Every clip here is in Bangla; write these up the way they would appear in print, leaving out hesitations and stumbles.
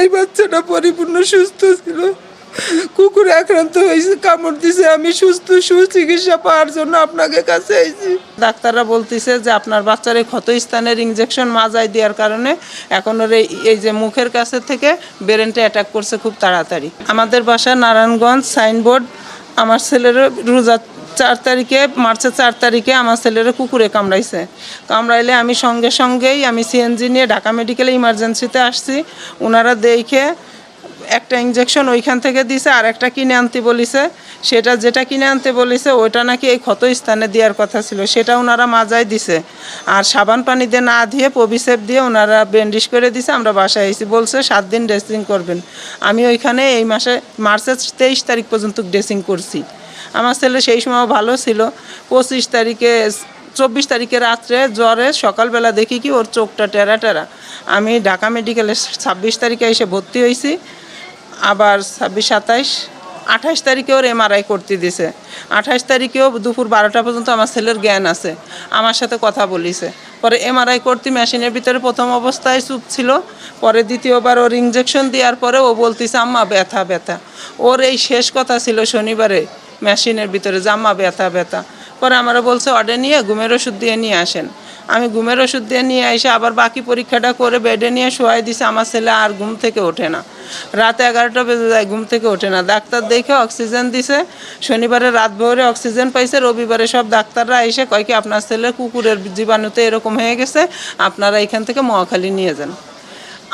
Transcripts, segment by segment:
এই বাচ্চাটা পরিপূর্ণ সুস্থ ছিল, কুকুরে আক্রান্ত হয়েছে, কামড় দিছে। আমি সুচিকিৎসা পাওয়ার জন্য আপনাকে কাছে আইছি। ডাক্তাররা বলতেছে যে আপনার বাচ্চার এই ক্ষত স্থানের ইনজেকশন মাজায় দেওয়ার কারণে এখন ওর এই যে মুখের কাছে থেকে ব্রেনটা অ্যাটাক করছে খুব তাড়াতাড়ি। আমাদের বাসা নারায়ণগঞ্জ সাইনবোর্ড। আমার ছেলের রোজা 4 তারিখে, মার্চের 4 তারিখে আমার ছেলের কুকুরে কামড়াইলে আমি সঙ্গেই আমি সিএনজি নিয়ে ঢাকা মেডিকেলে ইমার্জেন্সিতে আসছি। ওনারা দেখে একটা ইনজেকশন ওইখান থেকে দিছে, আর একটা কিনে আনতে বলিছে। যেটা কিনে আনতে বলিছে ওইটা নাকি এই ক্ষত স্থানে দেওয়ার কথা ছিল, সেটা ওনারা মাজায় দিছে। আর সাবান পানি দিয়ে না দিয়ে পবিসেপ দিয়ে ওনারা ব্যান্ডেজ করে দিছে। আমরা বাসায় এসেছি, বলছে 7 দিন ড্রেসিং করবেন। আমি ওইখানে এই মার্চের 23 তারিখ পর্যন্ত ড্রেসিং করছি। আমার ছেলে সেই সময় ভালো ছিল। 24 তারিখে রাত্রে জ্বরে সকালবেলা দেখি কি ওর চোখটা টেরা। আমি ঢাকা মেডিকেলে 26 তারিখে এসে ভর্তি হয়েছি। আবার 26, 27, 28 তারিখে ওর MRI করতে দিছে। 28 তারিখেও দুপুর 12টা পর্যন্ত আমার ছেলের জ্ঞান আছে, আমার সাথে কথা বলিছে। পরে MRI করতে মেশিনের ভিতরে প্রথম অবস্থায় চুপ ছিল, পরে দ্বিতীয়বার ওর ইনজেকশন দেওয়ার পরে ও বলতেছে আম্মা ব্যথা। ওর এই শেষ কথা ছিল শনিবারে মেশিনের ভিতরে যে আম্মা ব্যথা। পরে আমরা বলছে অর্ডে নিয়ে ঘুমের ওষুধ দিয়ে নিয়ে আসেন। আমি ঘুমের ওষুধ দিয়ে নিয়ে এসে আবার বাকি পরীক্ষাটা করে বেডে নিয়ে শোয়াই দিছে। আমার ছেলে আর ঘুম থেকে ওঠে না, রাত 11টা বেজে যায়, ঘুম থেকে ওঠে না। ডাক্তার দেখে অক্সিজেন দিছে, শনিবারে রাত ভোরে অক্সিজেন পাইছে। রবিবারে সব ডাক্তাররা এসে কয় কি আপনার ছেলে কুকুরের জীবাণুতে এরকম হয়ে গেছে, আপনারা এখান থেকে মহাখালী নিয়ে যান।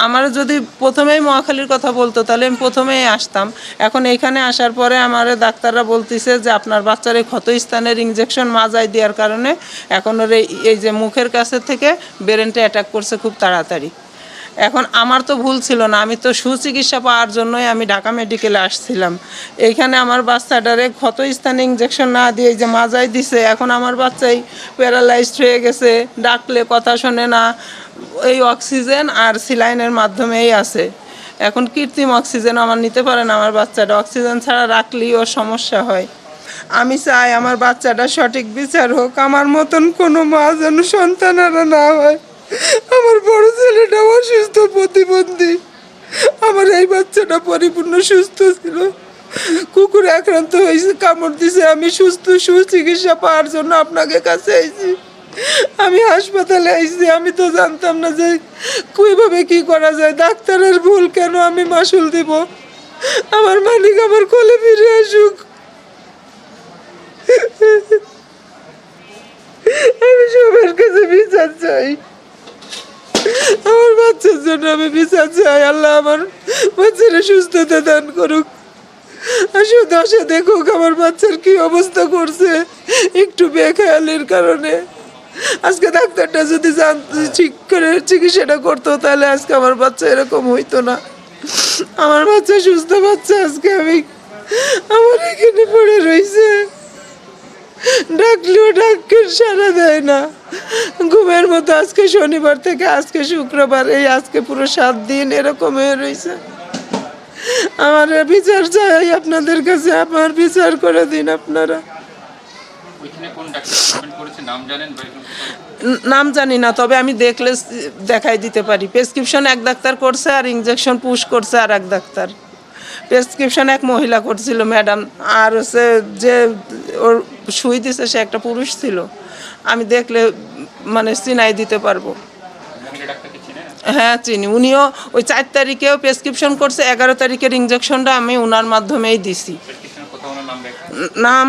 আমার যদি প্রথমেই মহাখালীর কথা বলতো তাহলে আমি প্রথমেই আসতাম। এখন এইখানে আসার পরে আমার ডাক্তাররা বলতেছে যে আপনার বাচ্চার এই ক্ষত স্থানের ইনজেকশন মাজায় দেওয়ার কারণে এখন ওর এই যে মুখের কাছে থেকে ব্রেনটা অ্যাটাক করছে খুব তাড়াতাড়ি। এখন আমার তো ভুল ছিল না, আমি তো সুচিকিৎসা পাওয়ার জন্যই আমি ঢাকা মেডিকেলে আসছিলাম। এইখানে আমার বাচ্চাটারে ক্ষত স্থানে ইনজেকশন না দিয়ে যে মাজায় দিছে, এখন আমার বাচ্চাই প্যারালাইজড হয়ে গেছে, ডাকলে কথা শোনে না। এই অক্সিজেন আর সিলাইনের মাধ্যমেই আছে। এখন কৃত্রিম অক্সিজেন আমার নিতে পারে না আমার বাচ্চাটা, অক্সিজেন ছাড়া রাখলেই ওর সমস্যা হয়। আমি চাই আমার বাচ্চাটা সঠিক বিচার হোক, আমার মতন কোনো মা যেন সন্তানেরা না হয়। আমার বড় ছেলেটা অসুস্থ, প্রতিবন্ধী। আমার এই বাচ্চাটা পরিপূর্ণ সুস্থ ছিল, কুকুরে আক্রান্ত হয়েছে, কামড় দিছে। আমি সুচিকিৎসা পাওয়ার জন্য আপনাকে কাছে আইছি। আমি হাসপাতালে আইছি, আমি তো জানতাম না যে কিভাবে কি করা যায়। ডাক্তারের ভুল কেন আমি মাসুল দিব? আমার মালিক আমার কোলে ফিরে আসুক। আমি সবার কাছে বিচার চাই, আমার বাচ্চার জন্য আমি বিচার চাই। আল্লাহ আমার বাচ্চারা সুস্থতা দান করুক, দশে দেখুক আমার বাচ্চার কি অবস্থা করছে একটু বেখেয়ালির কারণে। আজকে ডাক্তারটা যদি ঠিক করে চিকিৎসাটা করতো তাহলে আজকে আমার বাচ্চা এরকম হইতো না। আমার বাচ্চা সুস্থ বাচ্চা, আজকে আমার এখানে পড়ে রয়েছে, ডাকলেও ডাকের সাড়া দেয় না। ঘুমের মতো আজকে শনিবার থেকে আজকে শুক্রবার, এই আজকে পুরো 7 দিন এরকম হয়ে রয়েছে। আমার বিচার চাই আপনাদের কাছে, আমার বিচার করে দিন আপনারা। নাম জানি না, তবে আমি দেখলে দেখাই দিতে পারি। প্রেসক্রিপশন এক ডাক্তার করছে আর ইনজেকশন পুশ করছে আর এক ডাক্তার। প্রেসক্রিপশন এক মহিলা করছিল ম্যাডাম, আর হচ্ছে যে ওর সুই দিছে সে একটা পুরুষ ছিল। আমি দেখলে মানে চিনাই দিতে পারবো। হ্যাঁ চিনি, উনিও ওই 4 তারিখেও প্রেসক্রিপশন করছে, 11 তারিখের ইনজেকশনটা আমি ওনার মাধ্যমেই দিছি। নাম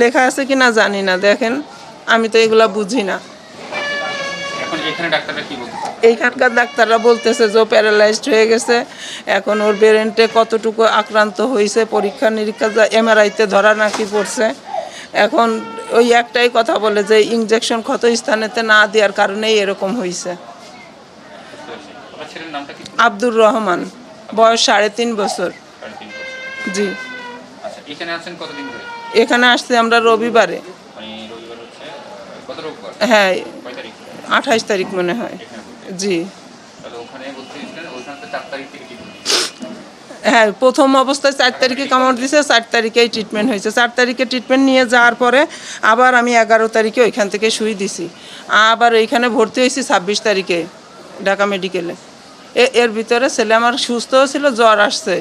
লেখা আছে কি না জানি না, দেখেন আমি তো এগুলা বুঝি না। এইখানকার ডাক্তাররা বলতেছে যে ও প্যারালাইজড হয়ে গেছে, এখন ওর ব্রেনটে কতটুকু আক্রান্ত হয়েছে পরীক্ষা নিরীক্ষা MRI-তে ধরা নাকি পড়ছে। এখন ওই একটাই কথা বলে যে ইনজেকশন ক্ষত স্থানেতে না দেওয়ার কারণেই এরকম হয়েছে। আব্দুর রহমান, বয়স 3.5 বছর। জি। এখানে আসছি আমরা রবিবারে। হ্যাঁ 28 তারিখ মনে হয়। জি হ্যাঁ, প্রথম অবস্থায় 4 তারিখে কামড় দিছে, 4 তারিখেই ট্রিটমেন্ট হয়েছে। 4 তারিখে ট্রিটমেন্ট নিয়ে যাওয়ার পরে আবার আমি 11 তারিখে ওইখান থেকে শুই দিছি। আবার ওইখানে ভর্তি হয়েছি 26 তারিখে ঢাকা মেডিকেলে। এর ভিতরে ছেলে আমার সুস্থও ছিল, জ্বর আসছে।